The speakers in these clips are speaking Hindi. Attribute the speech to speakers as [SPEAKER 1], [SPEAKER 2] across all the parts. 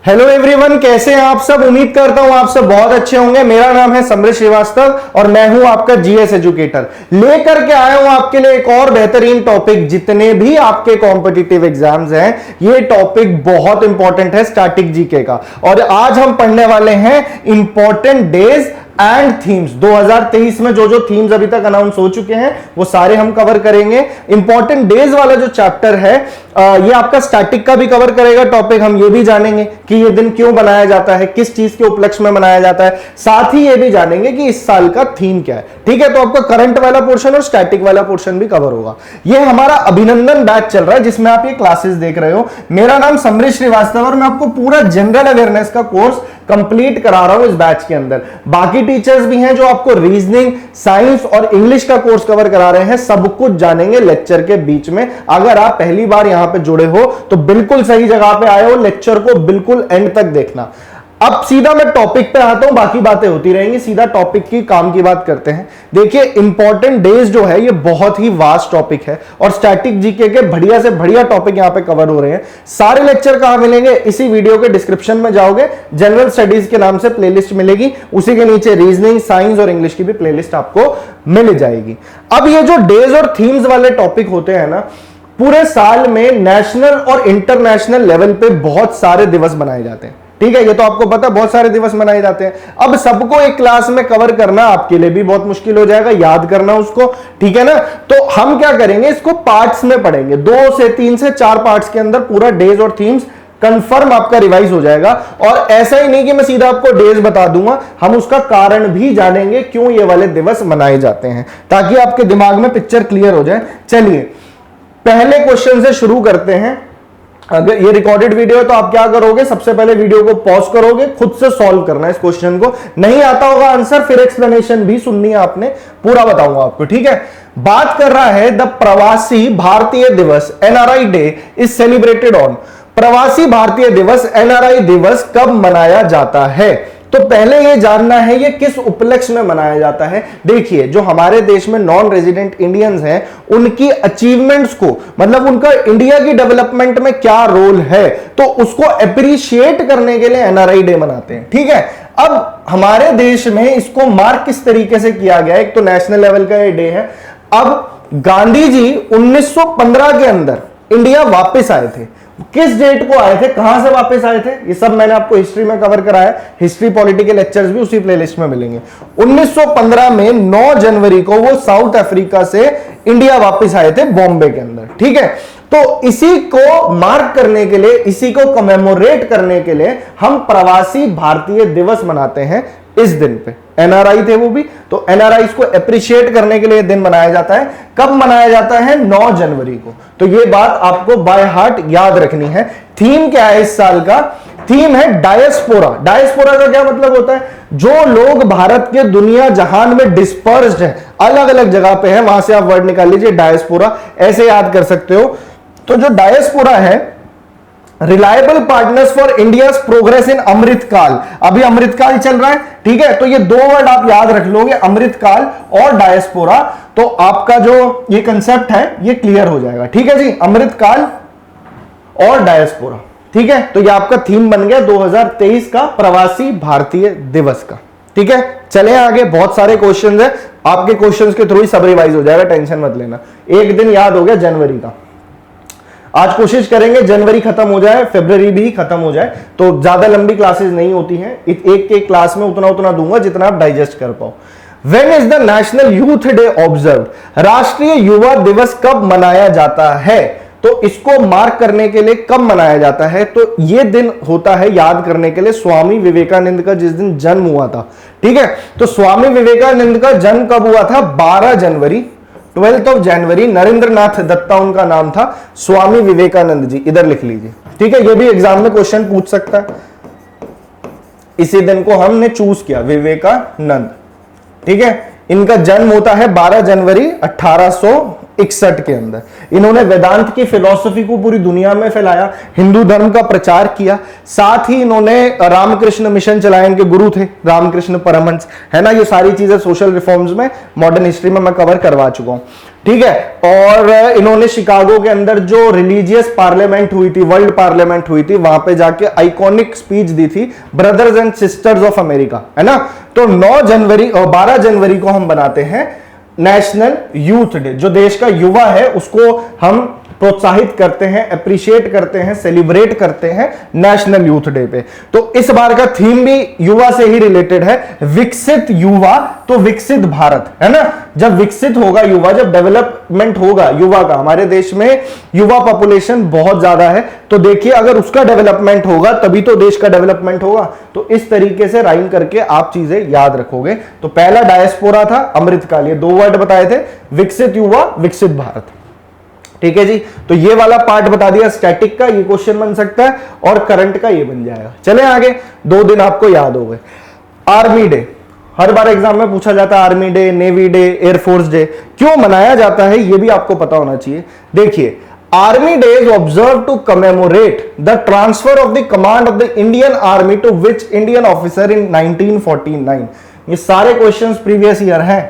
[SPEAKER 1] हेलो एवरीवन, कैसे हैं आप सब। उम्मीद करता हूं आप सब बहुत अच्छे होंगे। मेरा नाम है समृत श्रीवास्तव और मैं हूं आपका जीएस एजुकेटर। लेकर के आया हूं आपके लिए एक और बेहतरीन टॉपिक। जितने भी आपके कॉम्पिटिटिव एग्जाम्स हैं, ये टॉपिक बहुत इंपॉर्टेंट है स्टैटिक जीके का। और आज हम पढ़ने वाले हैं इंपॉर्टेंट डेज एंड थीम्स। 2023 में जो जो थीम्स अभी तक अनाउंस हो चुके हैं वो सारे हम कवर करेंगे। इंपॉर्टेंट डेज वाला जो चैप्टर है ये आपका स्टैटिक का भी कवर करेगा टॉपिक। हम ये भी जानेंगे कि ये दिन क्यों बनाया जाता है, किस चीज के उपलक्ष्य में मनाया जाता है। साथ ही ये भी जानेंगे कि इस साल का थीम क्या है। ठीक है, तो आपका करंट वाला पोर्शन और स्टैटिक वाला पोर्शन भी कवर होगा। ये हमारा अभिनंदन बैच चल रहा है जिसमें आप ये क्लासेस देख रहे हो। मेरा नाम समृत श्रीवास्तव और मैं आपको पूरा जनरल अवेयरनेस का कोर्स कंप्लीट करा रहा हूं इस बैच के अंदर। बाकी टीचर्स भी हैं जो आपको रीजनिंग, साइंस और इंग्लिश का कोर्स कवर करा रहे हैं। सब कुछ जानेंगे लेक्चर के बीच में। अगर आप पहली बार यहां पे जुड़े हो तो बिल्कुल सही जगह पे आए हो। लेक्चर को बिल्कुल एंड तक देखना। अब सीधा मैं टॉपिक पे आता हूं, बाकी बातें होती रहेंगी। सीधा टॉपिक की काम की बात करते हैं। देखिए, इंपॉर्टेंट डेज जो है ये बहुत ही वास्ट टॉपिक है और स्टैटिक जीके के बढ़िया से बढ़िया टॉपिक यहां पे कवर हो रहे हैं। सारे लेक्चर कहां मिलेंगे? इसी वीडियो के डिस्क्रिप्शन में जाओगे, जनरल स्टडीज के नाम से प्लेलिस्ट मिलेगी। उसी के नीचे रीजनिंग, साइंस और इंग्लिश की भी प्लेलिस्ट आपको मिल जाएगी। अब ये जो डेज और थीम्स वाले टॉपिक होते हैं ना, पूरे साल में नेशनल और इंटरनेशनल लेवल पे बहुत सारे दिवस बनाए जाते हैं। ठीक है, ये तो आपको पता है, बहुत सारे दिवस मनाए जाते हैं। अब सबको एक क्लास में कवर करना आपके लिए भी बहुत मुश्किल हो जाएगा, याद करना उसको। ठीक है ना, तो हम क्या करेंगे, इसको पार्ट्स में पढ़ेंगे। 2 से 3 से 4 पार्ट्स के अंदर पूरा डेज और थीम्स कंफर्म आपका रिवाइज हो जाएगा। और ऐसा ही नहीं कि मैं सीधा आपको डेज बता दूंगा, हम उसका कारण भी जानेंगे क्यों ये वाले दिवस मनाए जाते हैं, ताकि आपके दिमाग में पिक्चर क्लियर हो जाए। चलिए पहले क्वेश्चन से शुरू करते हैं। अगर ये रिकॉर्डेड वीडियो है तो आप क्या करोगे, सबसे पहले वीडियो को पॉज करोगे, खुद से सॉल्व करना है इस क्वेश्चन को। नहीं आता होगा आंसर, फिर एक्सप्लेनेशन भी सुननी है आपने, पूरा बताऊंगा आपको। ठीक है, बात कर रहा है द प्रवासी भारतीय दिवस NRI day is celebrated on. प्रवासी भारतीय दिवस एनआरआई दिवस कब मनाया जाता है? तो पहले यह जानना है ये किस उपलक्ष्य में मनाया जाता है। देखिए, जो हमारे देश में नॉन रेजिडेंट इंडियंस हैं, उनकी अचीवमेंट्स को, मतलब उनका इंडिया की डेवलपमेंट में क्या रोल है, तो उसको अप्रिशिएट करने के लिए एनआरआई डे मनाते हैं। ठीक है, अब हमारे देश में इसको मार्क किस तरीके से किया गया? एक तो नेशनल लेवल का ये डे है। अब गांधी जी 1915 के अंदर इंडिया वापस आए थे। किस डेट को आए थे, कहां से वापस आए थे, ये सब मैंने आपको हिस्ट्री में कवर कराया। हिस्ट्री पॉलिटिकल लेक्चर्स भी उसी प्लेलिस्ट में मिलेंगे। 1915 में 9 जनवरी को वो साउथ अफ्रीका से इंडिया वापस आए थे, बॉम्बे के अंदर। ठीक है, तो इसी को मार्क करने के लिए, इसी को कमेमोरेट करने के लिए हम प्रवासी भारतीय दिवस मनाते हैं इस दिन पे। एनआरआई थे वो भी, तो एनआरआई को अप्रिशिएट करने के लिए दिन मनाया जाता है। कब मनाया जाता है? 9 जनवरी को। तो ये बात आपको बाय हार्ट याद रखनी है। थीम क्या है इस साल का? थीम है डायस्पोरा। डायस्पोरा का क्या मतलब होता है? जो लोग भारत के दुनिया जहान में डिस्पर्स्ड है, अलग अलग जगह पे है, वहां से आप वर्ड निकाल लीजिए डायस्पोरा, ऐसे याद कर सकते हो। तो जो डायस्पोरा है, reliable partners for India progress in Amritkaal. अभी अमृतकाल चल रहा है। ठीक है, तो ये 2 वर्ड आप याद रख लोगे, अमृतकाल और डायस्पोरा, तो आपका जो ये कंसेप्ट है ये क्लियर हो जाएगा। ठीक है जी, अमृतकाल और डायस्पोरा। ठीक है, तो ये आपका थीम बन गया 2023 का प्रवासी भारतीय दिवस का। ठीक है, चले आगे। बहुत सारे क्वेश्चंस है, आपके क्वेश्चंस के थ्रू ही सब रिवाइज हो जाएगा, टेंशन मत लेना। एक दिन याद हो गया जनवरी का। आज कोशिश करेंगे जनवरी खत्म हो जाए, फरवरी भी खत्म हो जाए, तो ज्यादा लंबी क्लासेस नहीं होती हैं। एक क्लास में उतना दूंगा जितना आप डाइजेस्ट कर पाओ। When is the National Youth Day observed? राष्ट्रीय युवा दिवस कब मनाया जाता है? तो इसको मार्क करने के लिए कब मनाया जाता है? तो ये दिन होता है याद करने के लिए स्वामी विवेकानंद का जिस दिन जन्म हुआ था। ठीक है, तो स्वामी विवेकानंद का जन्म कब हुआ था? 12 जनवरी, 12th of जनवरी। नरेंद्रनाथ दत्ता उनका नाम था, स्वामी विवेकानंद जी, इधर लिख लीजिए। ठीक है, ये भी एग्जाम में क्वेश्चन पूछ सकता है। इसी दिन को हमने चूज किया, विवेकानंद। ठीक है, इनका जन्म होता है 12 जनवरी 1861 के अंदर। इन्होंने वेदांत की फिलॉसफी को पूरी दुनिया में फैलाया, हिंदू धर्म का प्रचार किया। साथ ही इन्होंने रामकृष्ण मिशन चलाया, इनके गुरु थे रामकृष्ण परमहंस, है ना। ये सारी चीजें सोशल रिफॉर्म्स में, मॉडर्न हिस्ट्री में मैं कवर करवा चुका हूं। ठीक है। और इन्होंने शिकागो के अंदर जो रिलीजियस पार्लियामेंट हुई थी, वर्ल्ड पार्लियामेंट हुई थी, वहां पे जाके आइकॉनिक स्पीच दी थी, brothers and sisters of America, है ना। तो 9 जनवरी और 12 जनवरी को हम बनाते हैं नेशनल यूथ डे। जो देश का युवा है उसको हम प्रोत्साहित करते हैं, अप्रिशिएट करते हैं, सेलिब्रेट करते हैं नेशनल यूथ डे पे। तो इस बार का थीम भी युवा से ही रिलेटेड है, विकसित युवा तो विकसित भारत, है ना। जब विकसित होगा युवा, जब डेवलपमेंट होगा युवा का, हमारे देश में युवा पॉपुलेशन बहुत ज्यादा है, तो देखिए अगर उसका डेवलपमेंट होगा तभी तो देश का डेवलपमेंट होगा। तो इस तरीके से राइम करके आप चीजें याद रखोगे। तो पहला डायस्पोरा था, अमृतकाल, ये 2 वर्ड बताए थे, विकसित युवा विकसित भारत, ठीक है जी। तो ये वाला पार्ट बता दिया स्टैटिक का, ये क्वेश्चन बन सकता है, और करंट का ये बन जाएगा। चले आगे, 2 दिन आपको याद हो गए। आर्मी डे, हर बार एग्जाम में पूछा जाता है army day, navy day, air force day, क्यों मनाया जाता है ये भी आपको पता होना चाहिए। देखिए, army day is observe to commemorate the transfer of the command of the Indian army to which Indian officer in 1949। ये सारे क्वेश्चंस प्रीवियस ईयर हैं।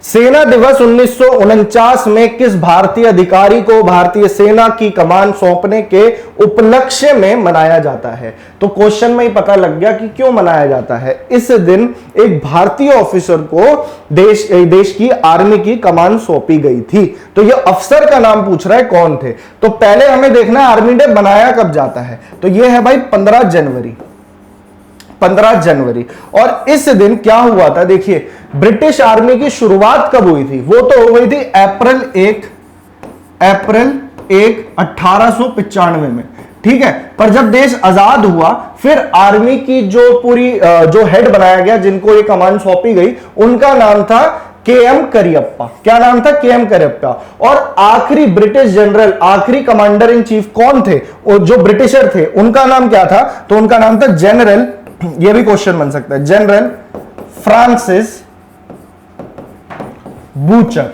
[SPEAKER 1] सेना दिवस 1949 में किस भारतीय अधिकारी को भारतीय सेना की कमान सौंपने के उपलक्ष्य में मनाया जाता है। तो क्वेश्चन में ही पता लग गया कि क्यों मनाया जाता है। इस दिन एक भारतीय ऑफिसर को देश की आर्मी की कमान सौंपी गई थी। तो यह अफसर का नाम पूछ रहा है कौन थे। तो पहले हमें देखना है आर्मी डे बनाया कब जाता है। तो यह है भाई 15 जनवरी, 15 जनवरी। और इस दिन क्या हुआ था, देखिए ब्रिटिश आर्मी की शुरुआत कब हुई थी, वो तो हो गई थी अप्रैल 1 1895 में, ठीक है। पर जब देश आजाद हुआ फिर आर्मी की जो पूरी जो हेड बनाया गया, जिनको ये कमान सौंपी गई, उनका नाम था के.एम. करियप्पा। क्या नाम था? के.एम. करियप्पा। और आखिरी ब्रिटिश जनरल, आखिरी कमांडर इन चीफ कौन थे, जो ब्रिटिशर थे, उनका नाम क्या था? तो उनका नाम था जनरल, ये भी क्वेश्चन बन सकता है, general Francis butcher,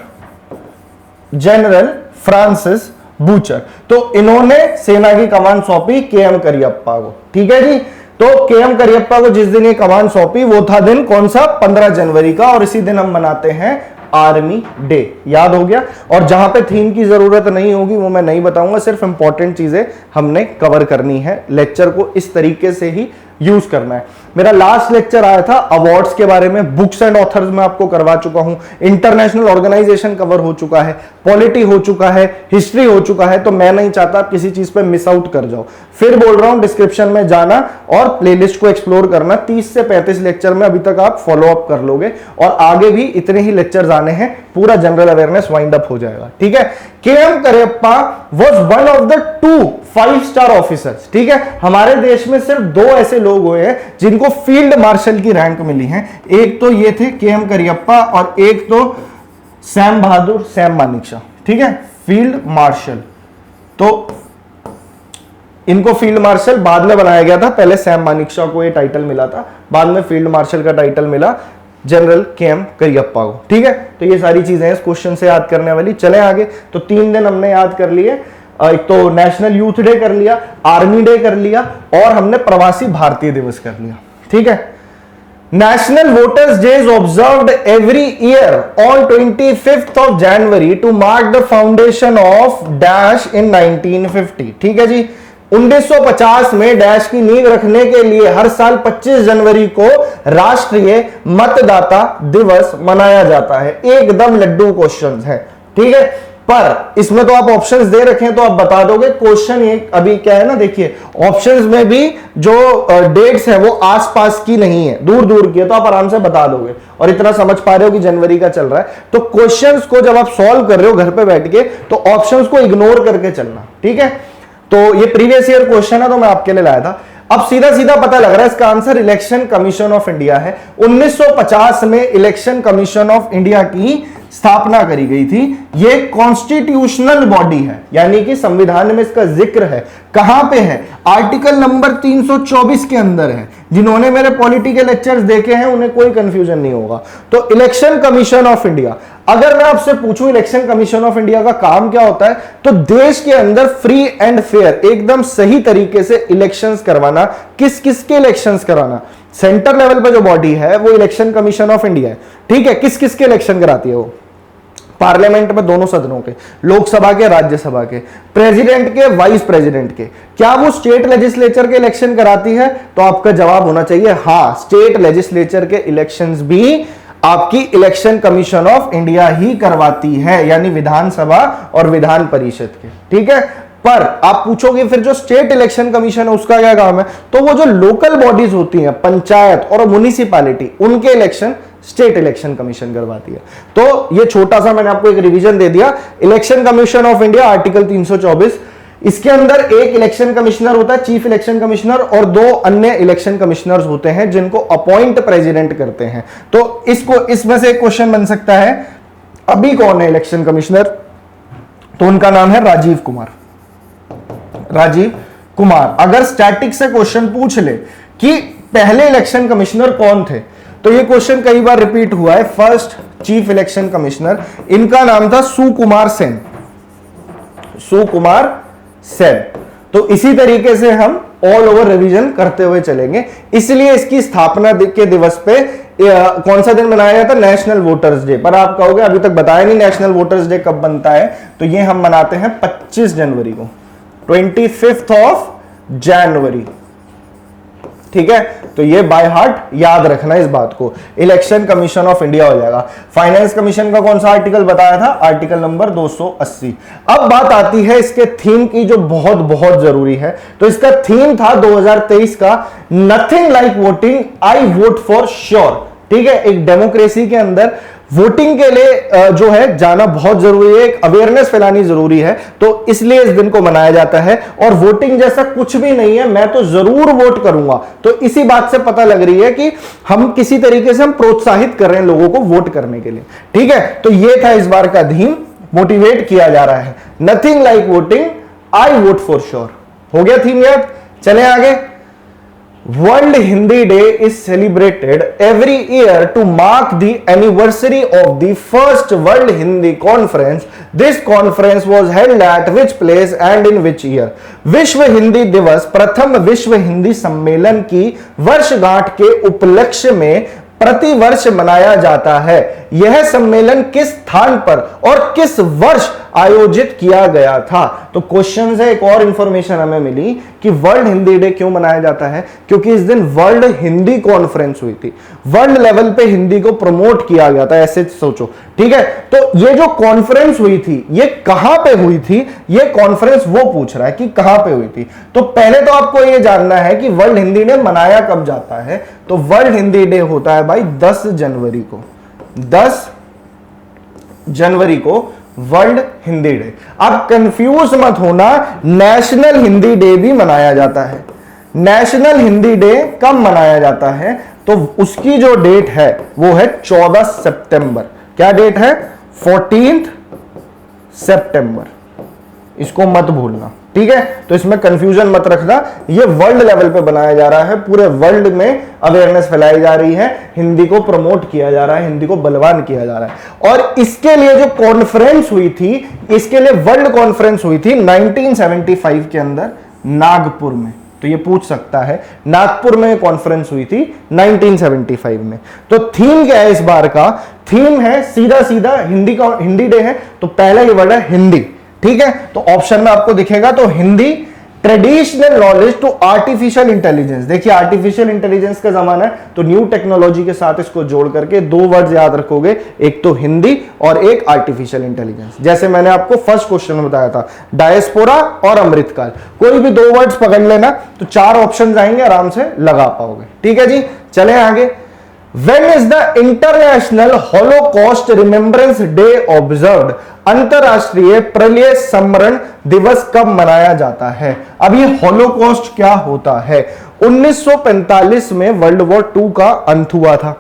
[SPEAKER 1] general Francis butcher. तो इन्होंने सेना की कमान सौंपी के.एम. करियप्पा को, ठीक है जी। तो के.एम. करियप्पा को जिस दिन ये कमान सौंपी वो था दिन कौन सा? 15 जनवरी का। और इसी दिन हम मनाते हैं आर्मी डे। याद हो गया। और जहां पे थीम की जरूरत नहीं होगी वो मैं नहीं बताऊंगा, सिर्फ इंपॉर्टेंट चीजें हमने कवर करनी है। लेक्चर को इस तरीके से ही यूज करना है। मेरा लास्ट लेक्चर आया था अवार्ड्स के बारे में, बुक्स एंड ऑथर्स में आपको करवा चुका हूं, इंटरनेशनल ऑर्गेनाइजेशन कवर हो चुका है, पॉलिटी हो चुका है, हिस्ट्री हो चुका है। तो मैं नहीं चाहता आप किसी चीज पे मिस आउट कर जाओ। फिर बोल रहा हूं डिस्क्रिप्शन में जाना और प्लेलिस्ट को एक्सप्लोर करना। 30 से 35 लेक्चर में अभी तक आप फॉलो अप कर लोगे और आगे भी इतने ही लेक्चर्स आने हैं, पूरा जनरल अवेयरनेस वाइंड अप हो जाएगा, ठीक है। KM. Cariappa was one of the 2 five-star officers, ठीक है। हमारे देश में सिर्फ 2 ऐसे लोग हुए हैं जिनको फील्ड मार्शल की रैंक मिली है। एक तो ये थे के.एम. करियप्पा और एक तो सैम बहादुर, सैम मानेकशॉ, ठीक है, फील्ड मार्शल। तो इनको फील्ड मार्शल बाद में बनाया गया था, पहले सैम मानेकशॉ को ये टाइटल मिला था, बाद में फील्ड मार्शल का टाइटल मिला जनरल के.एम. करियप्पा को, ठीक है। तो ये सारी चीजें इस क्वेश्चन से याद करने वाली। चले आगे। तो 3 दिन हमने याद कर लिए, एक तो नेशनल यूथ डे कर लिया, आर्मी डे कर लिया और हमने प्रवासी भारतीय दिवस कर लिया, ठीक है। National voters day is observed every year on 25th of January to mark the foundation of dash in 1950, ठीक है जी। 1950 में डैश की नींव रखने के लिए हर साल 25 जनवरी को राष्ट्रीय मतदाता दिवस मनाया जाता है। एकदम लड्डू क्वेश्चन है, ठीक है। पर इसमें तो आप ऑप्शंस दे रखे हैं तो आप बता दोगे। क्वेश्चन एक अभी क्या है ना, देखिए ऑप्शंस में भी जो डेट्स है वो आसपास की नहीं है, दूर दूर की है, तो आप आराम से बता दोगे। और इतना समझ पा रहे हो कि जनवरी का चल रहा है, तो क्वेश्चंस को जब आप सॉल्व कर रहे हो घर पे बैठ के तो ऑप्शंस को इग्नोर करके चलना, ठीक है। तो ये प्रीवियस ईयर क्वेश्चन है तो मैं आपके लिए लाया था। अब सीधा सीधा पता लग रहा है इसका answer election commission of India है। 1950 में इलेक्शन कमीशन ऑफ इंडिया की स्थापना करी गई थी। ये कॉन्स्टिट्यूशनल बॉडी है, यानी कि संविधान में इसका जिक्र है। कहां पे है? आर्टिकल नंबर 324 के अंदर है। जिन्होंने मेरे पॉलिटी के लेक्चर्स देखे हैं उन्हें कोई कंफ्यूजन नहीं होगा। तो इलेक्शन कमीशन ऑफ इंडिया, अगर मैं आपसे पूछूं इलेक्शन कमीशन ऑफ इंडिया का काम क्या होता है, तो देश के अंदर फ्री एंड फेयर, एकदम सही तरीके से इलेक्शंस करवाना। किस किस के इलेक्शंस कराना? सेंटर लेवल पर जो बॉडी है वो इलेक्शन कमीशन ऑफ इंडिया है, ठीक है। किस किस के इलेक्शन कराती है वो? पार्लियामेंट में दोनों सदनों के, लोकसभा के, राज्यसभा के, प्रेसिडेंट के, वाइस प्रेसिडेंट के, क्या वो स्टेट लेजिस्लेचर के इलेक्शन कराती है? तो आपका जवाब होना चाहिए हाँ, स्टेट लेजिस्लेचर के इलेक्शंस भी आपकी इलेक्शन कमीशन ऑफ इंडिया ही करवाती है, यानी विधानसभा और विधान परिषद के। ठीक है, पर आप पूछोगे फिर जो स्टेट इलेक्शन कमीशन है उसका क्या काम है? तो वो जो लोकल बॉडीज होती हैं, पंचायत और म्युनिसिपैलिटी, उनके इलेक्शन स्टेट इलेक्शन कमीशन करवाती है। तो ये छोटा सा मैंने आपको एक रिवीजन दे दिया। Election commission of India article 324, इसके अंदर एक इलेक्शन कमिश्नर होता है, चीफ इलेक्शन कमिश्नर, और दो अन्य इलेक्शन कमिश्नर्स होते हैं जिनको अपॉइंट प्रेसिडेंट करते हैं। तो इसमें से एक क्वेश्चन बन सकता है, अभी कौन है इलेक्शन कमिश्नर? तो उनका नाम है राजीव कुमार। राजीव कुमार। अगर स्टैटिक से क्वेश्चन पूछ ले कि पहले इलेक्शन कमिश्नर कौन थे, तो ये क्वेश्चन कई बार रिपीट हुआ है। फर्स्ट चीफ इलेक्शन कमिश्नर, इनका नाम था सुकुमार सेन। सुकुमार सेन। तो इसी तरीके से हम ऑल ओवर रिवीजन करते हुए चलेंगे। इसलिए इसकी स्थापना के दिवस पे कौन सा दिन मनाया जाता है? National voters day. पर आप कहोगे अभी तक बताया नहीं नेशनल वोटर्स डे कब बनता है। तो ये हम मनाते हैं 25 जनवरी को, 25th ऑफ जनवरी। ठीक है, तो ये बाय हार्ट याद रखना इस बात को। इलेक्शन कमीशन ऑफ इंडिया हो जाएगा। फाइनेंस कमीशन का कौन सा आर्टिकल बताया था? Article number 280। अब बात आती है इसके थीम की, जो बहुत बहुत जरूरी है। तो इसका थीम था 2023 का, nothing like voting, I vote for sure. ठीक है, एक डेमोक्रेसी के अंदर वोटिंग के लिए जो है जाना बहुत जरूरी है, एक अवेयरनेस फैलानी जरूरी है। तो इसलिए इस दिन को मनाया जाता है। और वोटिंग जैसा कुछ भी नहीं है, मैं तो जरूर वोट करूंगा। तो इसी बात से पता लग रही है कि हम किसी तरीके से हम प्रोत्साहित कर रहे हैं लोगों को वोट करने के लिए। ठीक है, तो ये था इस बार का थीम, मोटिवेट किया जा रहा है, nothing like voting, I vote for sure. हो गया थीम याद? चले आगे। World Hindi Day is celebrated every year to mark the anniversary of the first World Hindi Conference. This conference was held at which place and in which year? विश्व हिंदी दिवस, प्रथम विश्व हिंदी सम्मेलन की वर्षगांठ के उपलक्ष्य में प्रतिवर्ष मनाया जाता है। यह सम्मेलन किस स्थान पर और किस वर्ष आयोजित किया गया था? तो क्वेश्चन से एक और इंफॉर्मेशन हमें मिली कि वर्ल्ड हिंदी डे क्यों मनाया जाता है? क्योंकि इस दिन वर्ल्ड हिंदी कॉन्फ्रेंस हुई थी, वर्ल्ड लेवल पे हिंदी को प्रमोट किया गया था, ऐसे सोचो। ठीक है, तो ये जो कॉन्फ्रेंस हुई थी ये कहां पे हुई थी? ये कॉन्फ्रेंस वो पूछ रहा है कि कहां पे हुई थी। तो पहले तो आपको ये जानना है कि वर्ल्ड हिंदी डे मनाया कब जाता है। तो वर्ल्ड हिंदी डे होता है भाई 10 जनवरी को। 10 जनवरी को वर्ल्ड हिंदी डे। अब कंफ्यूज मत होना, नेशनल हिंदी डे भी मनाया जाता है। नेशनल हिंदी डे कब मनाया जाता है? तो उसकी जो डेट है वो है 14 सितंबर। क्या डेट है? 14 सितंबर। इसको मत भूलना। ठीक है, तो इसमें कंफ्यूजन मत रखना। ये वर्ल्ड लेवल पे बनाया जा रहा है, पूरे वर्ल्ड में अवेयरनेस फैलाई जा रही है, हिंदी को प्रमोट किया जा रहा है, हिंदी को बलवान किया जा रहा है। और इसके लिए जो कॉन्फ्रेंस हुई थी, इसके लिए वर्ल्ड कॉन्फ्रेंस हुई थी 1975 के अंदर नागपुर में। तो ये पूछ सकता है, नागपुर में कॉन्फ्रेंस हुई थी 1975 में। तो थीम क्या है इस बार का? थीम है सीधा सीधा हिंदी डे है, तो पहला ये वर्ड है हिंदी। ठीक है, तो ऑप्शन में आपको दिखेगा, तो Hindi traditional knowledge to artificial intelligence. देखिए आर्टिफिशियल इंटेलिजेंस का जमाना है, तो न्यू टेक्नोलॉजी के साथ इसको जोड़ करके दो वर्ड याद रखोगे, एक तो हिंदी और एक आर्टिफिशियल इंटेलिजेंस। जैसे मैंने आपको फर्स्ट क्वेश्चन में बताया था, डायस्पोरा और अमृतकाल, कोई भी दो वर्ड्स पकड़ लेना तो चार ऑप्शन आएंगे, आराम से लगा पाओगे। ठीक है जी, चले आगे। When is the International Holocaust Remembrance Day observed? अंतरराष्ट्रीय प्रलय स्मरण दिवस कब मनाया जाता है? अब ये हॉलोकॉस्ट क्या होता है? 1945 में वर्ल्ड वॉर 2 का अंत हुआ था।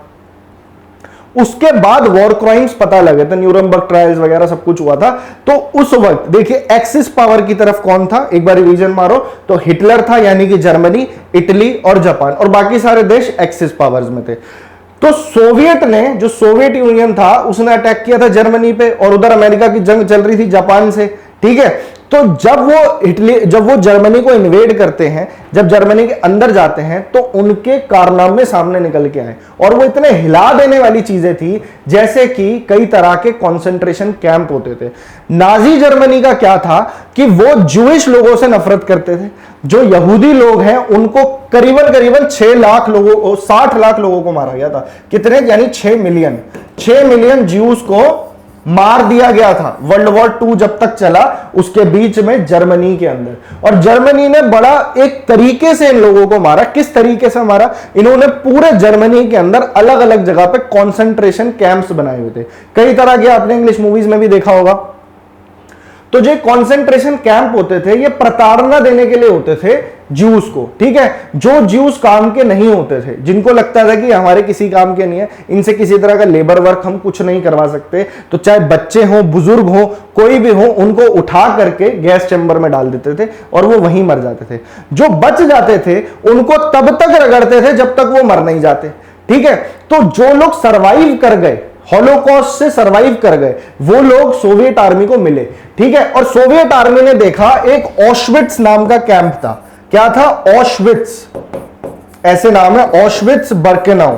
[SPEAKER 1] उसके बाद वॉर क्राइम्स पता लगे थे, न्यूरमबर्ग ट्रायल्स वगैरह सब कुछ हुआ था। तो उस वक्त देखिए एक्सिस पावर की तरफ कौन था, एक बार रिवीजन मारो तो हिटलर था, यानी कि जर्मनी, इटली और जापान, और बाकी सारे देश एक्सिस पावर्स में थे। तो सोवियत ने, जो सोवियत यूनियन था, उसने अटैक किया था जर्मनी पे, और उधर अमेरिका की जंग चल रही थी जापान से। ठीक है, तो तो जब वो जर्मनी को इन्वेड करते हैं, जब जर्मनी के अंदर जाते हैं, तो उनके कारनामे सामने निकल के आए और वो इतने हिला देने वाली चीजें थी, जैसे कि कई तरह के कंसंट्रेशन कैंप होते थे। नाजी जर्मनी का क्या था कि वो जूइश लोगों से नफरत करते थे। जो यहूदी लोग हैं उनको करीबन करीबन 60 लाख लोगों को मारा गया था। कितने? यानी 6 मिलियन ज्यूस को मार दिया गया था वर्ल्ड वॉर 2 जब तक चला, उसके बीच में जर्मनी के अंदर। और जर्मनी ने बड़ा एक तरीके से इन लोगों को मारा। किस तरीके से मारा? इन्होंने पूरे जर्मनी के अंदर अलग अलग जगह पे कॉन्सेंट्रेशन कैंप्स बनाए हुए थे। कई तरह के आपने इंग्लिश मूवीज में भी देखा होगा। तो जो कॉन्सेंट्रेशन कैंप होते थे, ये प्रताड़ना देने के लिए होते थे ज्यूस को, ठीक है। जो ज्यूस काम के नहीं होते थे, जिनको लगता था कि हमारे किसी काम के नहीं है, इनसे किसी तरह का लेबर वर्क हम कुछ नहीं करवा सकते, तो चाहे बच्चे हो, बुजुर्ग हो, कोई भी हो, उनको उठा करके गैस चैम्बर में डाल देते थे और वो वहीं मर जाते थे। जो बच जाते थे उनको तब तक रगड़ते थे जब तक वो मर नहीं जाते, ठीक है। तो जो लोग सरवाइव कर गए, हॉलोकॉस्ट से सरवाइव कर गए, वो लोग सोवियत आर्मी को मिले, ठीक है। और सोवियत आर्मी ने देखा एक ऑशविट्स नाम का कैंप था। क्या था? ऑशविट्स, ऐसे नाम है, ऑशविट्स बर्केनाउ,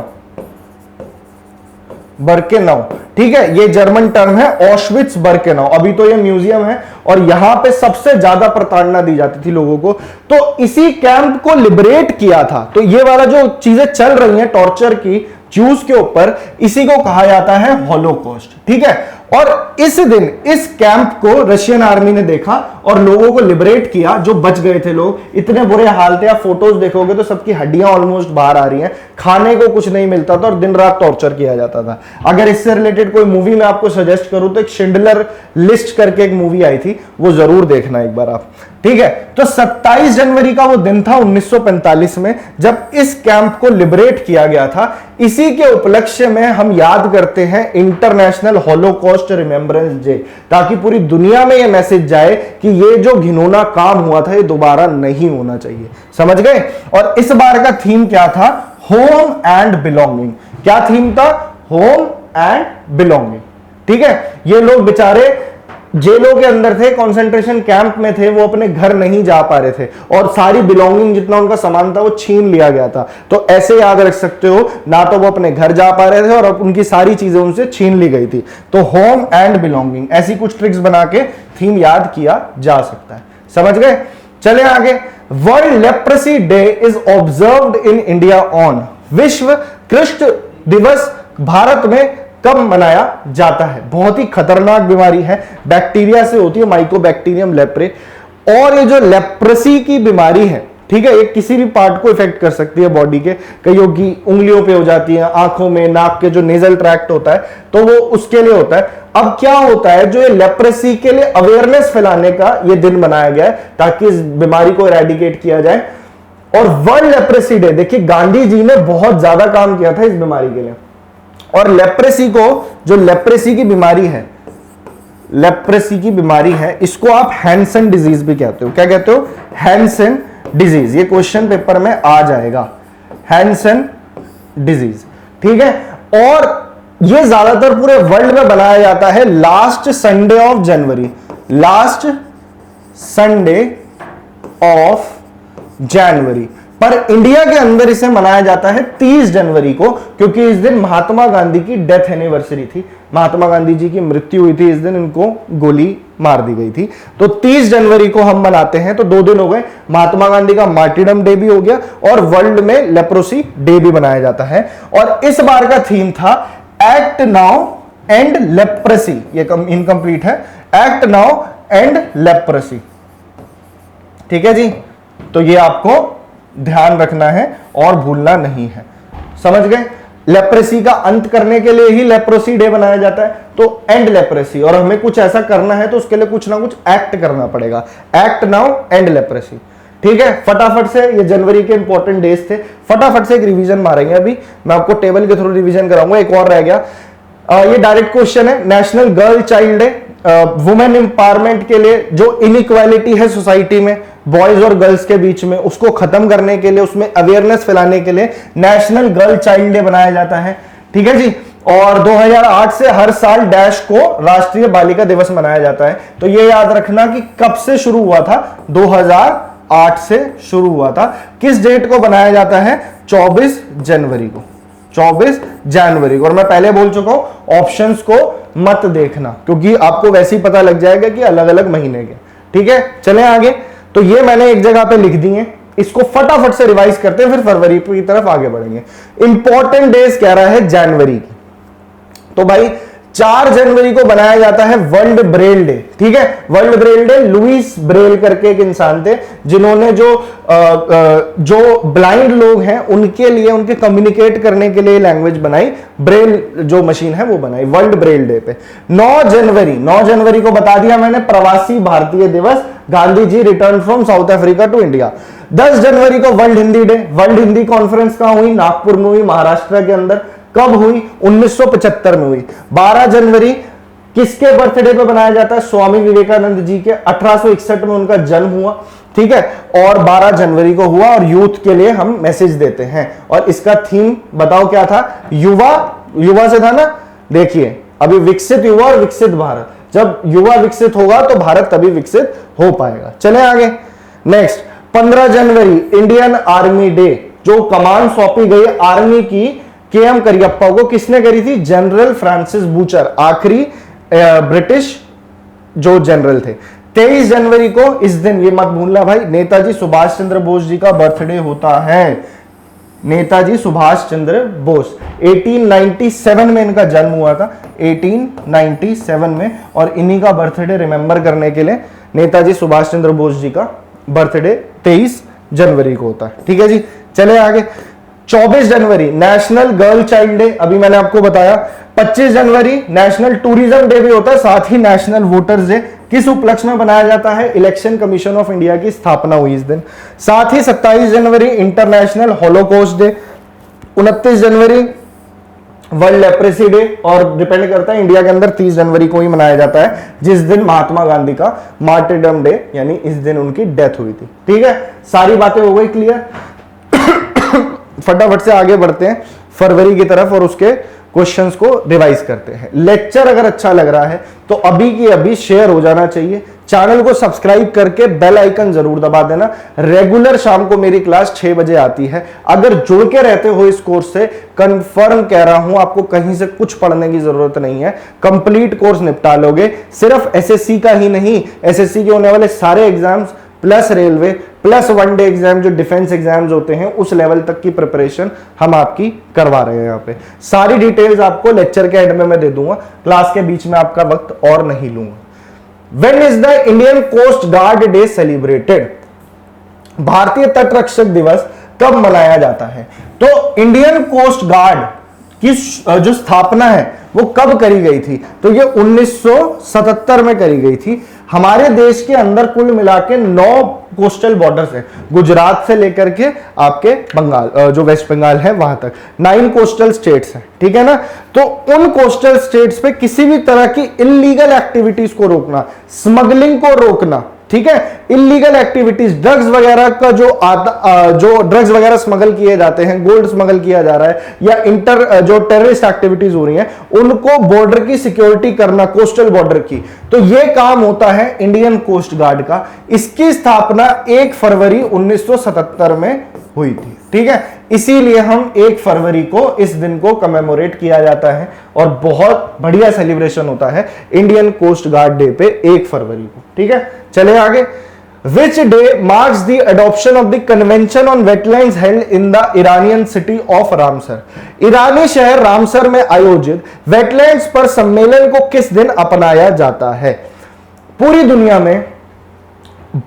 [SPEAKER 1] ठीक है। ये जर्मन टर्म है, ऑशविट्स बर्केनाउ। अभी तो ये म्यूजियम है और यहां पे सबसे ज्यादा प्रताड़ना दी जाती थी लोगों को। तो इसी कैंप को लिबरेट किया था। तो ये वाला जो चीजें चल रही हैं टॉर्चर की ज्यूस के ऊपर, इसी को कहा जाता है हॉलोकॉस्ट, ठीक है। और इस दिन इस कैंप को रशियन आर्मी ने देखा और लोगों को लिबरेट किया। जो बच गए थे लोग, इतने बुरे हाल थे, आप फोटोज देखोगे तो सबकी हड्डियां ऑलमोस्ट बाहर आ रही हैं, खाने को कुछ नहीं मिलता था और दिन रात टॉर्चर किया जाता था। अगर इससे रिलेटेड कोई मूवी मैं आपको सजेस्ट करूं तो एक शिंडलर लिस्ट करके एक मूवी आई थी, वो जरूर देखना एक बार आप, ठीक है। तो 27 जनवरी का वो दिन था 1945 में, जब इस कैंप को लिबरेट किया गया था। इसी के उपलक्ष्य में हम याद करते हैं इंटरनेशनल हॉलोकॉस्ट रिमेम्बरेंस डे, ताकि पूरी दुनिया में यह मैसेज जाए कि ये जो घिनौना काम हुआ था ये दोबारा नहीं होना चाहिए। समझ गए? और इस बार का थीम क्या था? Home and belonging. क्या थीम था? होम एंड बिलोंगिंग, ठीक है। ये लोग बेचारे जेलों के अंदर थे, कंसंट्रेशन कैंप में थे, वो अपने घर नहीं जा पा रहे थे और सारी बिलोंगिंग, जितना उनका सामान था, वो छीन लिया गया था। तो ऐसे याद रख सकते हो, ना तो वो अपने घर जा पा रहे थे और अब उनकी सारी चीजें उनसे छीन ली गई थी। तो होम एंड बिलोंगिंग, ऐसी कुछ ट्रिक्स बना के थीम याद किया जा सकता है। समझ गए? चले आगे। World leprosy day is observed in India on. विश्व कुष्ठ दिवस भारत में कब मनाया जाता है? बहुत ही खतरनाक बीमारी है, बैक्टीरिया से होती है, माइकोबैक्टीरियम लेप्रे। और ये जो लेप्रेसी की बीमारी है, ठीक है, ये किसी भी पार्ट को इफेक्ट कर सकती है बॉडी के। कईयों की उंगलियों पे हो जाती है, आंखों में, नाक के जो नेजल ट्रैक्ट होता है, तो वो उसके लिए होता है। अब क्या होता है, जो ये लेप्रेसी के लिए अवेयरनेस फैलाने का ये दिन मनाया गया है ताकि इस बीमारी को इरेडिकेट किया जाए। और वर्ल्ड लेप्रेसी डे, देखिए गांधी जी ने बहुत ज्यादा काम किया था इस बीमारी के लिए। और लेप्रेसी को, जो लेप्रेसी की बीमारी है, लेप्रेसी की बीमारी है, इसको आप हैंसन डिजीज भी कहते हो। क्या कहते हो? Hansen disease. ये क्वेश्चन पेपर में आ जाएगा, हैंसन डिजीज, ठीक है। और ये ज्यादातर पूरे वर्ल्ड में बनाया जाता है last Sunday of January, last Sunday of January. पर इंडिया के अंदर इसे मनाया जाता है 30 जनवरी को, क्योंकि इस दिन महात्मा गांधी की डेथ एनिवर्सरी थी। महात्मा गांधी जी की मृत्यु हुई थी, इस दिन इनको गोली मार दी गई थी। तो 30 जनवरी को हम मनाते हैं। तो 2 दिन हो गए, महात्मा गांधी का मार्टिरडम डे भी हो गया और वर्ल्ड में लेप्रोसी डे भी मनाया जाता है। और इस बार का थीम था एक्ट नाउ एंड लेप्रेसी। ये इनकम्प्लीट है, एक्ट नाउ एंड लेप्रेसी, ठीक है जी। तो ये आपको ध्यान रखना है और भूलना नहीं है। समझ गए? लेप्रेसी का अंत करने के लिए ही लेप्रोसी डे बनाया जाता है, तो एंड लेप्रेसी। और हमें कुछ ऐसा करना है तो उसके लिए कुछ ना कुछ एक्ट करना पड़ेगा। एक्ट नाउ एंड लेप्रेसी, ठीक है। फटाफट से, ये जनवरी के इंपॉर्टेंट डेज थे, फटाफट से एक रिवीजन मारेंगे। अभी मैं आपको टेबल के थ्रू रिवीजन कराऊंगा। एक और रह गया, ये डायरेक्ट क्वेश्चन है। National girl child day, women empowerment के लिए जो इनइक्वालिटी है सोसाइटी में बॉयज और गर्ल्स के बीच में, उसको खत्म करने के लिए, उसमें अवेयरनेस फैलाने के लिए नेशनल गर्ल चाइल्ड डे बनाया जाता है, ठीक है जी। और 2008 से हर साल डैश को राष्ट्रीय बालिका दिवस मनाया जाता है। तो ये याद रखना कि कब से शुरू हुआ था, 2008 से शुरू हुआ था। किस डेट को बनाया जाता है, 24 जनवरी को, 24 जनवरी को। और मैं पहले बोल चुका हूं ऑप्शंस को मत देखना, क्योंकि आपको वैसे ही पता लग जाएगा कि अलग अलग महीने के। ठीक है, चलें आगे। तो ये मैंने एक जगह पे लिख दी है, इसको फटाफट से रिवाइज करते हैं, फिर फरवरी की तरफ आगे बढ़ेंगे। इंपॉर्टेंट डेज कह रहा है जनवरी की, तो भाई 4 जनवरी को बनाया जाता है वर्ल्ड ब्रेल डे। ठीक है, world Braille Day Lewis Braille करके एक इंसान थे, जिन्होंने जो ब्लाइंड लोग हैं उनके लिए, उनके कम्युनिकेट करने के लिए लैंग्वेज बनाई, ब्रेल जो मशीन है वो बनाई वर्ल्ड ब्रेल डे पे। 9 जनवरी को बता दिया मैंने, Pravasi Bharatiya Divas, Gandhi ji return from South Africa to India. 10 जनवरी को world Hindi day. World Hindi conference कहां हुई, नागपुर में हुई, महाराष्ट्र के अंदर। कब हुई, 1975 में हुई। 12 जनवरी किसके बर्थडे पे बनाया जाता है, स्वामी विवेकानंद जी के, 1861 में उनका जन्म हुआ। ठीक है, और 12 जनवरी को हुआ, और यूथ के लिए हम मैसेज देते हैं। और इसका थीम बताओ क्या था, युवा से था ना। देखिए, अभी विकसित युवा और विकसित भारत, जब युवा विकसित होगा तो भारत तभी विकसित हो पाएगा। चले आगे, नेक्स्ट 15 जनवरी इंडियन आर्मी डे। जो कमांड सौंपी गई आर्मी की के.एम. करियप्पा को, किसने करी थी, जनरल फ्रांसिस बूचर, आखिरी ब्रिटिश जो जनरल थे। 23 जनवरी को, इस दिन ये मत भूलना भाई, नेताजी सुभाष चंद्र बोस जी का बर्थडे होता है। नेताजी सुभाष चंद्र बोस, 1897 में इनका जन्म हुआ था, 1897 में। और इन्हीं का बर्थडे रिमेंबर करने के लिए नेताजी सुभाष चंद्र बोस जी का बर्थडे 23 जनवरी को होता है। ठीक है जी, चले आगे। 24 जनवरी नेशनल गर्ल चाइल्ड डे, अभी मैंने आपको बताया। 25 जनवरी नेशनल टूरिज्म डे भी होता है, साथ ही नेशनल वोटर्स डे। किस उपलक्ष्य में बनाया जाता है, इलेक्शन कमीशन ऑफ इंडिया की स्थापना हुई इस दिन। साथ ही 27 जनवरी इंटरनेशनल हॉलोकॉस्ट डे। 29 जनवरी वर्ल्ड लेप्रेसी डे, और डिपेंड करता है इंडिया के अंदर 30 जनवरी को ही मनाया जाता है, जिस दिन महात्मा गांधी का मार्टिरडम डे, यानी इस दिन उनकी डेथ हुई थी। ठीक है, सारी बातें हो गई क्लियर। फटाफट से आगे बढ़ते हैं फरवरी की तरफ और उसके क्वेश्चंस को रिवाइज करते हैं। लेक्चर अगर अच्छा लग रहा है तो अभी की अभी शेयर हो जाना चाहिए। चैनल को सब्सक्राइब करके बेल आइकन जरूर दबा देना। रेगुलर शाम को मेरी क्लास 6 बजे आती है। अगर जुड़ के रहते हो इस कोर्स से, कंफर्म कह रहा हूं, आपको कहीं से कुछ पढ़ने की जरूरत नहीं है, कंप्लीट कोर्स निपटा लोगे। सिर्फ एसएससी का ही नहीं, एसएससी के होने वाले सारे exams plus railway plus one day exam, जो डिफेंस एग्जाम्स होते हैं, उस लेवल तक की प्रिपरेशन हम आपकी करवा रहे हैं। यहाँ पे सारी डिटेल्स आपको लेक्चर के एंड में मैं दे दूंगा, क्लास के बीच में आपका वक्त और नहीं लूंगा। When is the Indian coast guard day celebrated, भारतीय तटरक्षक दिवस कब मनाया जाता है? तो इंडियन कोस्ट गार्ड की जो स्थापना है वो कब करी गई थी? तो ये 1977 में करी गई थी। हमारे देश के अंदर कुल मिला के 9 कोस्टल बॉर्डर्स हैं, गुजरात से लेकर के आपके बंगाल, जो वेस्ट बंगाल है वहां तक 9 कोस्टल स्टेट्स हैं। ठीक है ना, तो उन कोस्टल स्टेट्स पे किसी भी तरह की इलीगल एक्टिविटीज को रोकना, स्मगलिंग को रोकना, ठीक है, इलीगल एक्टिविटीज, ड्रग्स वगैरह का जो ड्रग्स वगैरह स्मगल किए जाते हैं, गोल्ड स्मगल किया जा रहा है, या जो टेररिस्ट एक्टिविटीज हो रही हैं, उनको बॉर्डर की सिक्योरिटी करना, कोस्टल बॉर्डर की, तो ये काम होता है इंडियन कोस्ट गार्ड का। इसकी स्थापना 1 फरवरी 1977 में हुई थी। ठीक है, इसीलिए हम 1 फरवरी को इस दिन को कमेमोरेट किया जाता है और बहुत बढ़िया सेलिब्रेशन होता है इंडियन कोस्ट गार्ड डे पे 1 फरवरी को। ठीक है, चले आगे। Which day marks the adoption of the Convention on Wetlands held in the Iranian city of Ramsar? ईरानी शहर रामसर में आयोजित वेटलैंड्स पर सम्मेलन को किस दिन अपनाया जाता है? पूरी दुनिया में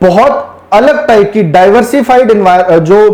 [SPEAKER 1] बहुत अलग टाइप की डाइवर्सिफाइड जो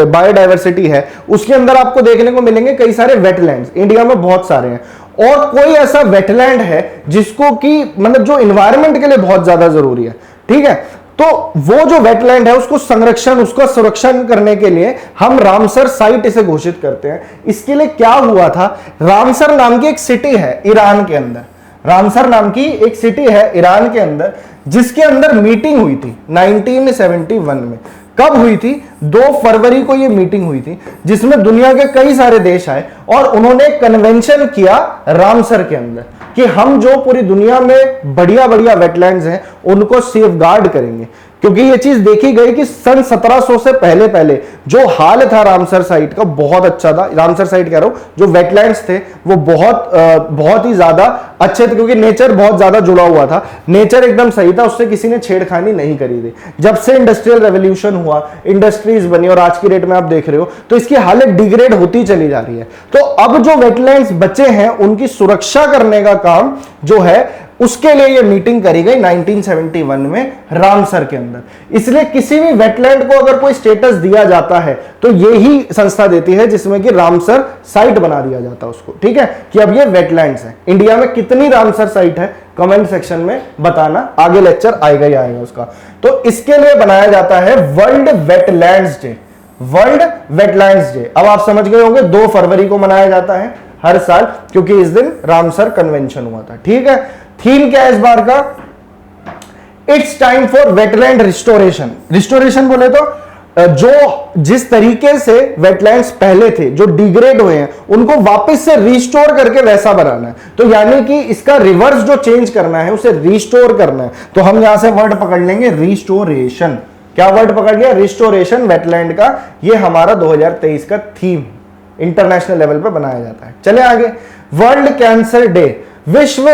[SPEAKER 1] बायोडाइवर्सिटी है, उसके अंदर आपको देखने को मिलेंगे कई सारे वेटलैंड्स, इंडिया में बहुत सारे हैं। और कोई ऐसा वेटलैंड है जिसको कि मतलब जो इन्वायरमेंट के लिए बहुत ज्यादा जरूरी है। ठीक है, तो वो जो वेटलैंड है उसको संरक्षण, उसका सुरक्षण करने के लिए हम रामसर साइट इसे घोषित करते हैं। इसके लिए क्या हुआ था, रामसर नाम की एक सिटी है ईरान के अंदर, रामसर नाम की एक सिटी है ईरान के अंदर, जिसके अंदर मीटिंग हुई थी 1971 में। कब हुई थी? 2 फरवरी को ये मीटिंग हुई थी, जिसमें दुनिया के कई सारे देश आए और उन्होंने कन्वेंशन किया रामसर के अंदर कि हम जो पूरी दुनिया में बढ़िया बढ़िया वेटलैंड्स हैं उनको सेफगार्ड करेंगे। क्योंकि ये चीज देखी गई कि सन 1700 से पहले पहले जो हाल था रामसर साइट का बहुत अच्छा था। रामसर साइट कह रहा हूं, जो वेटलैंड्स थे वो बहुत ही ज्यादा अच्छे थे, क्योंकि नेचर बहुत ज्यादा जुड़ा हुआ था, नेचर एकदम सही था, उससे किसी ने छेड़खानी नहीं करी थी। जब से इंडस्ट्रियल रेवोल्यूशन हुआ, इंडस्ट्रीज बनी और आज की डेट में आप देख रहे हो तो इसकी हालत डिग्रेड होती चली जा रही है। तो अब जो वेटलैंड्स बचे हैं उनकी सुरक्षा करने का काम जो है उसके लिए ये मीटिंग करी गई 1971 में रामसर के अंदर। इसलिए किसी भी वेटलैंड को अगर कोई स्टेटस दिया जाता है तो यही संस्था देती है, जिसमें कि रामसर साइट बना दिया जाता है उसको, ठीक है, कि अब ये वेटलैंड्स है। इंडिया में कितनी रामसर साइट है कमेंट सेक्शन में बताना, आगे लेक्चर आएगा ही आएगा उसका। तो इसके लिए बनाया जाता है world wetlands day. World wetlands day अब आप समझ गए होंगे 2 फरवरी को मनाया जाता है हर साल, क्योंकि इस दिन रामसर कन्वेंशन हुआ था, ठीक है। थीम क्या है इस बार का? It's time for wetland restoration. Restoration बोले तो जो जिस तरीके से वेटलैंड्स पहले थे जो डिग्रेड हुए हैं उनको वापस से रिस्टोर करके वैसा बनाना है। तो यानी कि इसका रिवर्स जो चेंज करना है उसे रिस्टोर करना है। तो हम यहां से वर्ड पकड़ लेंगे रिस्टोरेशन। क्या वर्ड पकड़ लिया? रिस्टोरेशन वेटलैंड का। ये हमारा 2023 का थीम इंटरनेशनल लेवल पर बनाया जाता है। चले आगे। वर्ल्ड कैंसर डे, विश्व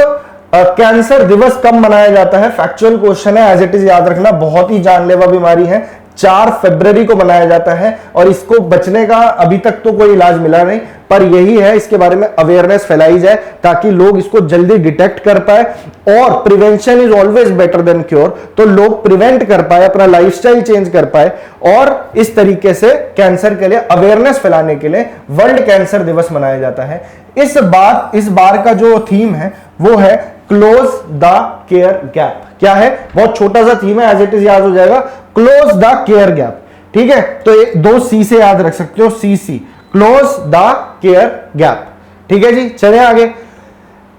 [SPEAKER 1] कैंसर दिवस कब मनाया जाता है? फैक्चुअल क्वेश्चन है, एज इट इज याद रखना। बहुत ही जानलेवा बीमारी है, 4 फरवरी को मनाया जाता है और इसको बचने का अभी तक तो कोई इलाज मिला नहीं, पर यही है इसके बारे में अवेयरनेस फैलाई जाए ताकि लोग इसको जल्दी डिटेक्ट कर पाए। और prevention is always better than cure, तो लोग प्रिवेंट कर पाए, अपना लाइफस्टाइल चेंज कर पाए और इस तरीके से कैंसर के लिए अवेयरनेस फैलाने के लिए वर्ल्ड कैंसर दिवस मनाया जाता है। इस बार का जो थीम है वो है क्लोज द केयर गैप। क्या है? बहुत छोटा सा थीम है, एज इट इज याद हो जाएगा, क्लोज द केयर गैप, ठीक है। तो 2 सी से याद रख सकते हो, CC, close the care gap, ठीक है जी। चले आगे।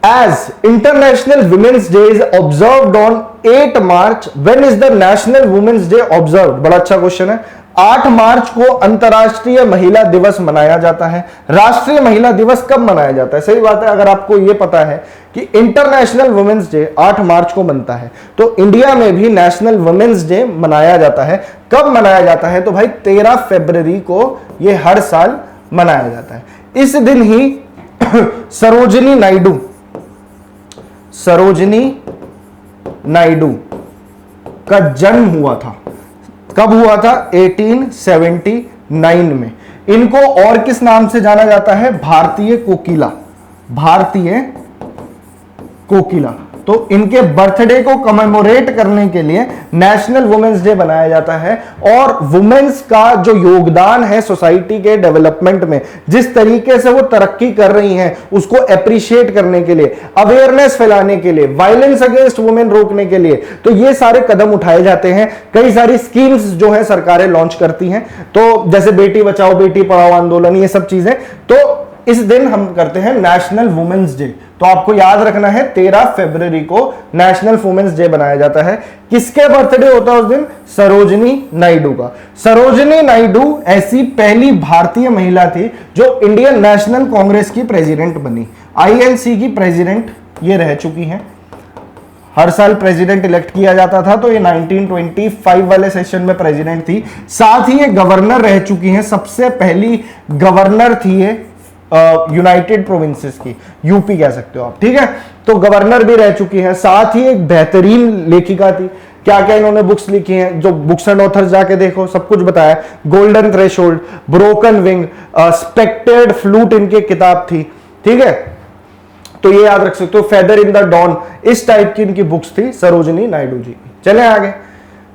[SPEAKER 1] As international women's day is observed on 8 March, when is the national women's day observed? बड़ा अच्छा क्वेश्चन है। 8 मार्च को अंतरराष्ट्रीय महिला दिवस मनाया जाता है। राष्ट्रीय महिला दिवस कब मनाया जाता है? सही बात है, अगर आपको यह पता है कि इंटरनेशनल वुमेन्स डे 8 मार्च को बनता है तो इंडिया में भी नेशनल वुमेन्स डे मनाया जाता है। कब मनाया जाता है? तो भाई 13 फरवरी को यह हर साल मनाया जाता है। इस दिन ही सरोजिनी नायडू का जन्म हुआ था। कब हुआ था? 1879 में। इनको और किस नाम से जाना जाता है? भारतीय कोकिला। भारतीय कोकिला। तो इनके बर्थडे को कमेमोरेट करने के लिए नेशनल वुमेन्स डे बनाया जाता है। और वुमेन्स का जो योगदान है सोसाइटी के डेवलपमेंट में, जिस तरीके से वो तरक्की कर रही हैं, उसको अप्रिशिएट करने के लिए, अवेयरनेस फैलाने के लिए, वायलेंस अगेंस्ट वुमेन रोकने के लिए, तो ये सारे कदम उठाए जाते हैं। कई सारी स्कीम्स जो है सरकारें लॉन्च करती हैं, तो जैसे बेटी बचाओ बेटी पढ़ाओ आंदोलन, ये सब चीजें। तो इस दिन हम करते हैं नेशनल वुमेन्स डे। तो आपको याद रखना है 13 फरवरी को नेशनल वुमेन्स डे बनाया जाता है। किसके बर्थडे होता है उस दिन? सरोजिनी नायडू का। सरोजिनी नायडू ऐसी पहली भारतीय महिला थी जो इंडियन नेशनल कांग्रेस की प्रेसिडेंट बनी। INC की प्रेसिडेंट ये रह चुकी हैं। हर साल प्रेसिडेंट इलेक्ट किया जाता था, तो ये 1925 वाले सेशन में प्रेसिडेंट थी। साथ ही ये गवर्नर रह चुकी हैं, सबसे पहली गवर्नर थी ये यूनाइटेड प्रोविंसेस की, यूपी कह सकते हो आप, ठीक है। तो गवर्नर भी रह चुकी हैं। साथ ही एक बेहतरीन लेखिका थी। क्या क्या इन्होंने बुक्स लिखी हैं, जो बुक्स एंड ऑथर्स जाके देखो, सब कुछ बताया। Golden threshold, broken wing, expected flute इनकी किताब थी, ठीक है। तो ये याद रख सकते हो, फेदर इन द डॉन, इस टाइप की इनकी बुक्स थी सरोजिनी नायडू जी की। चले आगे।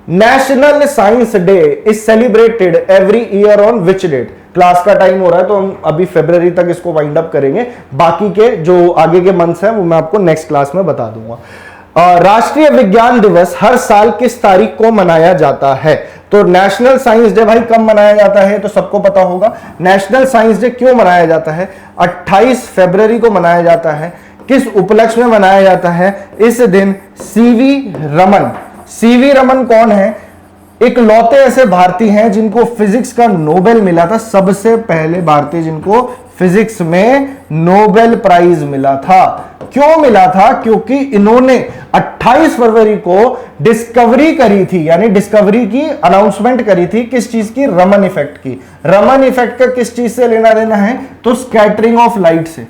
[SPEAKER 1] National science day is celebrated every year on which date? Class का टाइम हो रहा है तो हम अभी फरवरी तक इसको वाइंड अप करेंगे, बाकी के जो आगे के मंथ्स हैं वो मैं आपको नेक्स्ट क्लास में बता दूंगा। राष्ट्रीय विज्ञान दिवस हर साल किस तारीख को मनाया जाता है? तो नेशनल साइंस डे भाई कब मनाया जाता है? तो सबको पता होगा। नेशनल साइंस डे क्यों मनाया जाता है? 28 फरवरी को मनाया जाता है। किस उपलक्ष्य में मनाया जाता है? इस दिन सीवी रमन कौन है? एक लौते ऐसे भारतीय हैं जिनको फिजिक्स का नोबेल मिला था, सबसे पहले भारतीय जिनको फिजिक्स में नोबेल प्राइज मिला था। क्यों मिला था? क्योंकि इन्होंने 28 फरवरी को डिस्कवरी करी थी, यानी डिस्कवरी की अनाउंसमेंट करी थी। किस चीज की? रमन इफेक्ट की। रमन इफेक्ट का किस चीज से लेना देना है? तो स्कैटरिंग ऑफ लाइट से,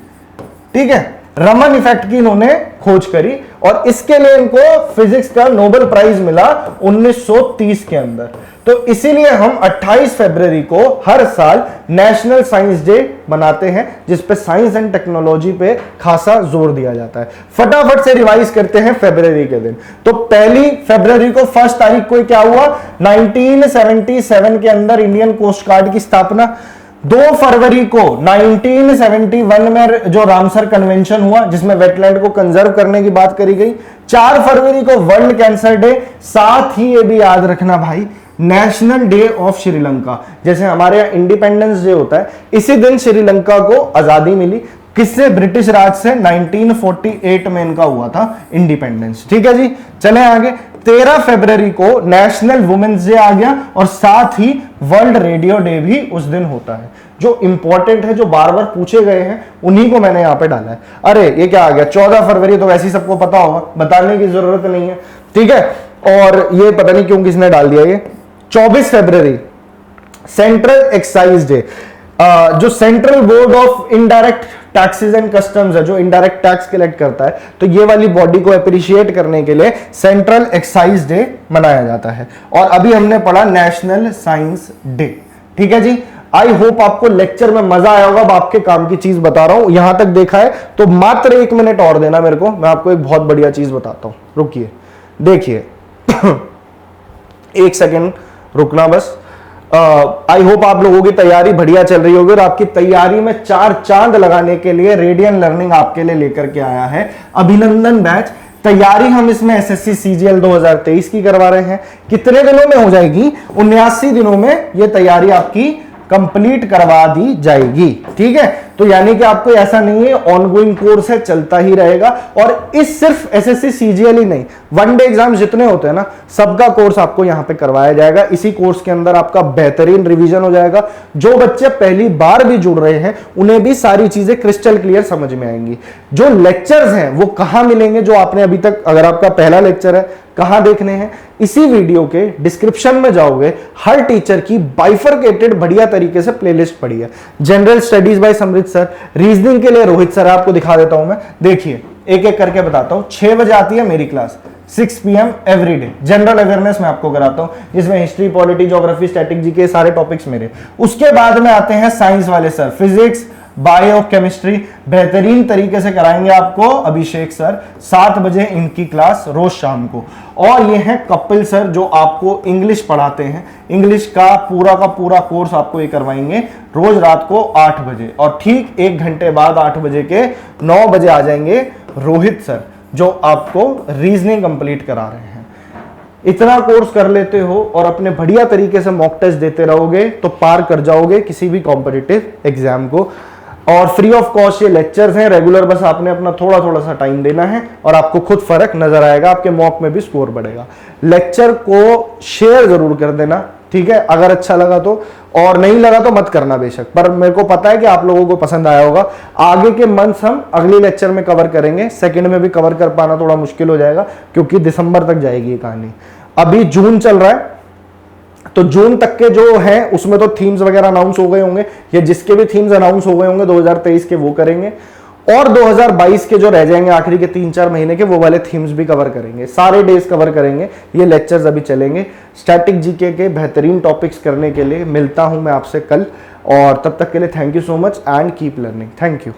[SPEAKER 1] ठीक है। रमन इफेक्ट की इन्होंने खोज करी और इसके लिए इनको फिजिक्स का नोबेल प्राइज मिला 1930 के अंदर। तो इसीलिए हम 28 फरवरी को हर साल नेशनल साइंस डे मनाते हैं, जिस पे साइंस एंड टेक्नोलॉजी पे खासा जोर दिया जाता है। फटाफट से रिवाइज करते हैं फरवरी के दिन। तो पहली फरवरी को, फर्स्ट तारीख को क्या हुआ? 1977 के अंदर इंडियन कोस्ट गार्ड की स्थापना। 2 फरवरी को 1971 में जो रामसर कन्वेंशन हुआ, जिसमें वेटलैंड को कंजर्व करने की बात करी गई। 4 फरवरी को वर्ल्ड कैंसर डे। साथ ही ये भी याद रखना भाई, नेशनल डे ऑफ श्रीलंका। जैसे हमारे यहां इंडिपेंडेंस डे होता है, इसी दिन श्रीलंका को आजादी मिली। किससे? ब्रिटिश राज से। 1948 में इनका हुआ था इंडिपेंडेंस, ठीक है जी। चले आगे। 13 फरवरी को नेशनल वुमेन्स डे आ गया और साथ ही वर्ल्ड रेडियो डे भी उस दिन होता है। जो इंपॉर्टेंट है, जो बार बार पूछे गए हैं, उन्हीं को मैंने यहां पे डाला है। अरे ये क्या आ गया? 14 फरवरी तो वैसे ही सबको पता होगा, बताने की जरूरत नहीं है, ठीक है। और ये पता नहीं क्यों किसने डाल दिया ये। 24 फरवरी सेंट्रल एक्साइज डे। जो central board of indirect taxes and customs है, जो इनडायरेक्ट टैक्स कलेक्ट करता है, तो ये वाली बॉडी को अप्रिशिएट करने के लिए सेंट्रल एक्साइज डे मनाया जाता है। और अभी हमने पढ़ा नेशनल साइंस डे, ठीक है जी। आई होप आपको लेक्चर में मजा आया होगा। अब आपके काम की चीज बता रहा हूं, यहां तक देखा है तो मात्र 1 मिनट और देना मेरे को, मैं आपको एक बहुत बढ़िया चीज बताता हूं। रुकिए, देखिए 1 सेकेंड रुकना बस। आई होप आप लोगों की तैयारी बढ़िया चल रही होगी और आपकी तैयारी में 4 चांद लगाने के लिए रेडियन लर्निंग आपके लिए लेकर के आया है अभिनंदन बैच। तैयारी हम इसमें एसएससी सीजीएल 2023 की करवा रहे हैं। कितने दिनों में हो जाएगी? 79 दिनों में ये तैयारी आपकी कंप्लीट करवा दी जाएगी, ठीक है। तो यानी कि आपको ऐसा नहीं है, ऑनगोइंग कोर्स है, चलता ही रहेगा। और इस सिर्फ एसएससी सीजीएल ही नहीं, वन डे एग्जाम जितने होते हैं ना, सबका कोर्स आपको यहां पे करवाया जाएगा। इसी कोर्स के अंदर आपका बेहतरीन रिवीजन हो जाएगा। जो बच्चे पहली बार भी जुड़ रहे हैं, उन्हें भी सारी चीजें क्रिस्टल क्लियर समझ में आएंगी। जो लेक्चर्स हैं वो कहां मिलेंगे? जो आपने अभी तक, अगर आपका पहला लेक्चर है, कहां देखने हैं? इसी वीडियो के डिस्क्रिप्शन में जाओगे, हर टीचर की बाइफरकेटेड बढ़िया तरीके से प्लेलिस्ट पड़ी है। जनरल स्टडीज बाय समृद्ध सर, रीजनिंग के लिए रोहित सर, आपको दिखा देता हूं मैं। देखिए एक एक करके बताता हूं। 6 बजे आती है मेरी class, 6 PM every day. General awareness मैं आपको कराता हूं, जिसमें history, polity, geography, static, GK सारे टॉपिक्स मेरे। उसके बाद में आते हैं साइंस वाले सर, फिजिक्स, बायो, केमिस्ट्री बेहतरीन तरीके से कराएंगे आपको अभिषेक सर। 7 बजे इनकी क्लास रोज शाम को। और ये हैं कपिल सर, जो आपको इंग्लिश पढ़ाते हैं। इंग्लिश का पूरा कोर्स आपको ये करवाएंगे रोज रात को 8 बजे। और ठीक 1 घंटे बाद 8 बजे के 9 बजे आ जाएंगे रोहित सर, जो आपको रीजनिंग कंप्लीट करा रहे हैं। इतना कोर्स कर लेते हो और अपने बढ़िया तरीके से मॉक टेस्ट देते रहोगे तो पार कर जाओगे किसी भी कॉम्पिटिटिव एग्जाम को। और फ्री ऑफ कॉस्ट ये लेक्चर्स हैं रेगुलर, बस आपने अपना थोड़ा सा टाइम देना है और आपको खुद फर्क नजर आएगा, आपके मॉक में भी स्कोर बढ़ेगा। लेक्चर को शेयर जरूर कर देना, ठीक है, अगर अच्छा लगा तो। और नहीं लगा तो मत करना बेशक, पर मेरे को पता है कि आप लोगों को पसंद आया होगा। आगे के मंथ्स हम अगले लेक्चर में कवर करेंगे, सेकंड में भी कवर कर पाना थोड़ा मुश्किल हो जाएगा क्योंकि दिसंबर तक जाएगी ये कहानी। अभी जून चल रहा है, तो जून तक के जो है उसमें तो थीम्स वगैरह अनाउंस हो गए होंगे, या जिसके भी थीम्स अनाउंस हो गए होंगे 2023 के वो करेंगे। और 2022 के जो रह जाएंगे आखिरी के 3-4 महीने के, वो वाले थीम्स भी कवर करेंगे। सारे डेज कवर करेंगे, ये लेक्चर्स अभी चलेंगे। स्टैटिक जीके के बेहतरीन टॉपिक्स करने के लिए मिलता हूं मैं आपसे कल, और तब तक के लिए thank you so much and keep learning. Thank you.